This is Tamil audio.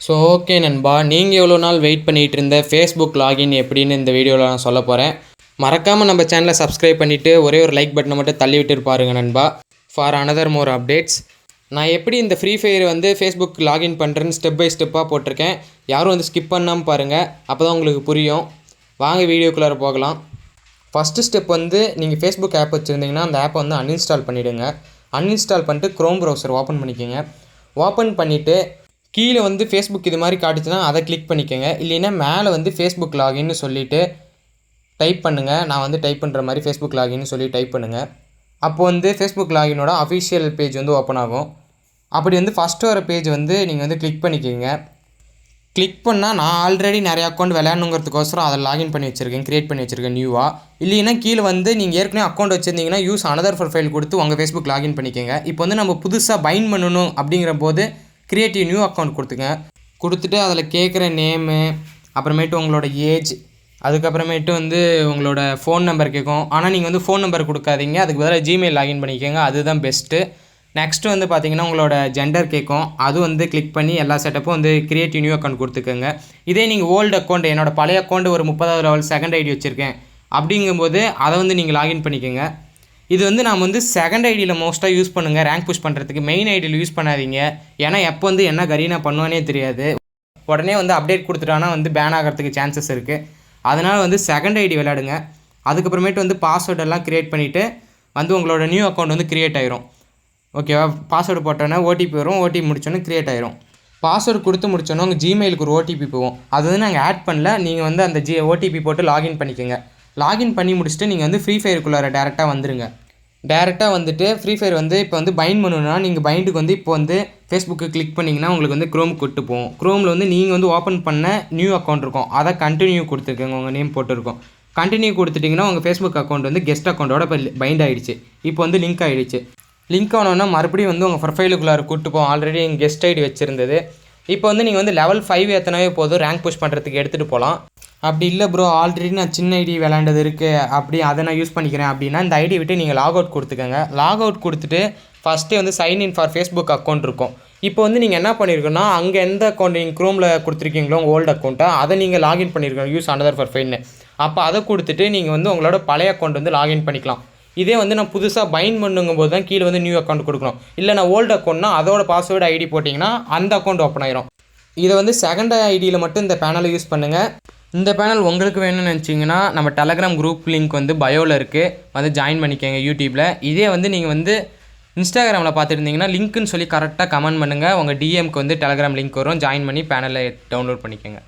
ஸோ ஓகே நண்பா, நீங்கள் எவ்வளோ நாள் வெயிட் பண்ணிகிட்டு இருந்த ஃபேஸ்புக் லாகின் எப்படின்னு இந்த வீடியோவில் நான் சொல்ல போகிறேன். மறக்காமல் நம்ம சேனலை சப்ஸ்கிரைப் பண்ணிவிட்டு ஒரே ஒரு லைக் பட்டனை மட்டும் தள்ளி விட்டு பாருங்கள் நண்பா, ஃபார் அனதர் மோர் அப்டேட்ஸ். நான் எப்படி இந்த ஃப்ரீ ஃபயர் வந்து ஃபேஸ்புக் லாகின் பண்ணுறேன்னு ஸ்டெப் பை ஸ்டெப்பாக போட்டிருக்கேன். யாரும் வந்து ஸ்கிப் பண்ணாமல் பாருங்கள், அப்போ தான் உங்களுக்கு புரியும். வாங்க வீடியோக்குள்ளார போகலாம். ஃபஸ்ட்டு ஸ்டெப் வந்து நீங்கள் ஃபேஸ்புக் ஆப் வச்சுருந்தீங்கன்னா அந்த ஆப்பை வந்து அன்இன்ஸ்டால் பண்ணிவிடுங்க. அன்இன்ஸ்டால் பண்ணிட்டு க்ரோம் ப்ரௌசர் ஓப்பன் பண்ணிக்கோங்க. ஓப்பன் பண்ணிவிட்டு கீழே வந்து ஃபேஸ்புக் இது மாதிரி காட்டுச்சுன்னா அதை கிளிக் பண்ணிக்கோங்க. இல்லைன்னா மேலே வந்து ஃபேஸ்புக் லாகின்னு சொல்லிவிட்டு டைப் பண்ணுங்கள். நான் வந்து டைப் பண்ணுற மாதிரி ஃபேஸ்புக் லாகின்னு சொல்லி டைப் பண்ணுங்கள். அப்போ வந்து ஃபேஸ்புக் லாகினோட அஃபிஷியல் பேஜ் வந்து ஓப்பன் ஆகும். அப்படி வந்து ஃபஸ்ட்டு வர பேஜ் வந்து நீங்கள் வந்து கிளிக் பண்ணிக்கோங்க. கிளிக் பண்ணால் நான் ஆல்ரெடி நிறைய அக்கௌண்ட் விளையாடணுங்கிறதுக்கோசரம் அதை லாகின் பண்ணி வச்சுருக்கேன், க்ரியேட் பண்ணி வச்சுருக்கேன் நியூவாக. இல்லைன்னா கீழே வந்து நீங்கள் ஏற்கனவே அக்கௌண்ட் வச்சுருந்தீங்கன்னா யூஸ் அனதர் ப்ரொஃபைல் கொடுத்து உங்கள் ஃபேஸ்புக் லாகின் பண்ணிக்கோங்க. இப்போ வந்து நம்ம புதுசாக பைண்ட் பண்ணணும் அப்படிங்கிற போது கிரியேட்டிவ் நியூ அக்கௌண்ட் கொடுத்துட்டு அதில் கேட்குற நேமு, அப்புறமேட்டு உங்களோட ஏஜ், அதுக்கப்புறமேட்டு வந்து உங்களோட ஃபோன் நம்பர் கேட்கும். ஆனால் நீங்கள் வந்து ஃபோன் நம்பர் கொடுக்காதீங்க, அதுக்கு பதிலாக ஜிமெயில் லாகின் பண்ணிக்கோங்க, அதுதான் பெஸ்ட்டு. நெக்ஸ்ட்டு வந்து பார்த்திங்கன்னா உங்களோட ஜெண்டர் கேட்கும், அது வந்து கிளிக் பண்ணி எல்லா செட்டப்பும் வந்து கிரியேட்டிவ் நியூ அக்கௌண்ட் கொடுத்துக்கோங்க. இதே நீங்கள் ஓல்டு அக்கௌண்ட், என்னோடய பழைய அக்கௌண்ட் ஒரு 30வது லெவல் செகண்ட் ஐடி வச்சுருக்கேன் அப்படிங்கும்போது அதை வந்து நீங்கள் லாகின் பண்ணிக்கோங்க. இது வந்து நாம் வந்து செகண்ட் ஐடியில் மோஸ்ட்டாக யூஸ் பண்ணுங்கள் ரேங்க் புஷ் பண்ணுறதுக்கு. மெயின் ஐடியில் யூஸ் பண்ணாதீங்க, ஏன்னா எப்போ வந்து என்ன கரீனா பண்ணுவானே தெரியாது. உடனே வந்து அப்டேட் கொடுத்துட்டானா வந்து பேன் ஆகிறதுக்கு சான்சஸ் இருக்குது. அதனால் வந்து செகண்ட் ஐடி விளையாடுங்க. அதுக்கப்புறமேட்டு வந்து பாஸ்வேர்டெல்லாம் க்ரியேட் பண்ணிவிட்டு வந்து உங்களோட நியூ அக்கௌண்ட் வந்து க்ரியேட் ஆயிரும். ஓகேவா? பாஸ்வேர்டு போட்டோன்னே ஓடிபி வரும், ஓடிபி முடிச்சோன்னே க்ரியேட் ஆயிரும். பாஸ்வேர்டு கொடுத்து முடிச்சோன்னே உங்கள் ஜிமெயிலுக்கு ஒரு ஓடிபி போகும், அது வந்து நாங்கள் ஆட் பண்ணல. நீங்கள் வந்து அந்த ஓடிபி போட்டு லாகின் பண்ணிக்கோங்க. லாகின் பண்ணி முடிச்சுட்டு நீங்கள் வந்து ஃப்ரீ ஃபயருக்குள்ளார டேரெக்டாக வந்துடுங்க. டேரெக்டாக வந்துட்டு ஃப்ரீ ஃபயர் வந்து இப்போ வந்து பைண்ட் பண்ணணுன்னா நீங்கள் பைண்டுக்கு வந்து இப்போ வந்து ஃபேஸ்புக்கு கிளிக் பண்ணிங்கன்னா உங்களுக்கு வந்து க்ரோம் கூட்டு போகும். க்ரோமில் வந்து நீங்கள் வந்து ஓப்பன் பண்ண நியூ அக்கௌண்ட் இருக்கும், அதை கண்டினியூ கொடுத்துருக்கோங்க, உங்கள் நேம் போட்டுருக்கோம். கண்டினியூ கொடுத்துட்டிங்கன்னா உங்கள் ஃபேஸ்புக் அக்கௌண்ட் வந்து கெஸ்ட் அக்கௌண்ட்டோட இப்போ பைண்ட் ஆகிடுச்சு. இப்போ வந்து லிங்க் ஆகிடுச்சு. லிங்க் ஆனோன்னா மறுபடியும் வந்து உங்கள் ப்ரொஃபைலுக்குள்ளார கூட்டு போகும். ஆல்ரெடி எங்கள் கெஸ்ட் ஐடி வச்சுருந்தது. இப்போ வந்து நீங்கள் வந்து லெவல் 5 ஏற்றனவே போதும், ரேங்க் புஷ் பண்ணுறதுக்கு எடுத்துகிட்டு போகலாம். அப்படி இல்லை ப்ரோ, ஆல்ரெடி நான் சின்ன ஐடி விளையாண்டது இருக்குது, அப்படி அதை நான் யூஸ் பண்ணிக்கிறேன் அப்படின்னா இந்த ஐடி விட்டு நீங்கள் லாக் அவுட் கொடுத்துக்கோங்க. லாக் அவுட் கொடுத்துட்டு ஃபஸ்ட்டே வந்து sign in for Facebook account இருக்கும். இப்போ வந்து நீங்கள் என்ன பண்ணியிருக்கோன்னா அங்கே எந்த அக்கௌண்ட் நீங்கள் க்ரோமில் கொடுத்துருக்கீங்களோ உங்கள் ஓல்டு அக்கௌண்ட்டை, அதை நீங்கள் லாகின் பண்ணியிருக்கணும் யூஸ் அனதர் ப்ரொஃபைல்னு. அப்போ அதை கொடுத்துட்டு நீங்கள் வந்து உங்களோட பழைய அக்கௌண்ட் வந்து லாகின் பண்ணிக்கலாம். இதே வந்து நான் புதுசாக பைண்ட் பண்ணுங்கும் போது தான் கீழே வந்து நியூ அக்கௌண்ட் கொடுக்கணும். இல்லை நான் ஓல்டு அக்கௌண்ட்னா அதோட பாஸ்வேர்டு ஐடி போட்டிங்கன்னா அந்த அக்கௌண்ட் ஓப்பன் ஆயிரும். இதை வந்து செகண்ட் ஐடியில் மட்டும் இந்த பேனலை யூஸ் பண்ணுங்கள். இந்த பேனல் உங்களுக்கு வேணும்னு நினச்சிங்கன்னா நம்ம டெலகிராம் குரூப் லிங்க் வந்து பயோவில் இருக்குது, வந்து ஜாயின் பண்ணிக்கோங்க யூடியூப்பில். இதே வந்து நீங்கள் வந்து இன்ஸ்டாகிராமில் பார்த்துருந்தீங்கன்னா லிங்க்குன்னு சொல்லி கரெக்டாக கமெண்ட் பண்ணுங்கள், உங்கள் டிஎம்க்கு வந்து டெலகிராம் லிங்க் வரும், ஜாயின் பண்ணி பேனலை டவுன்லோட் பண்ணிக்கோங்க.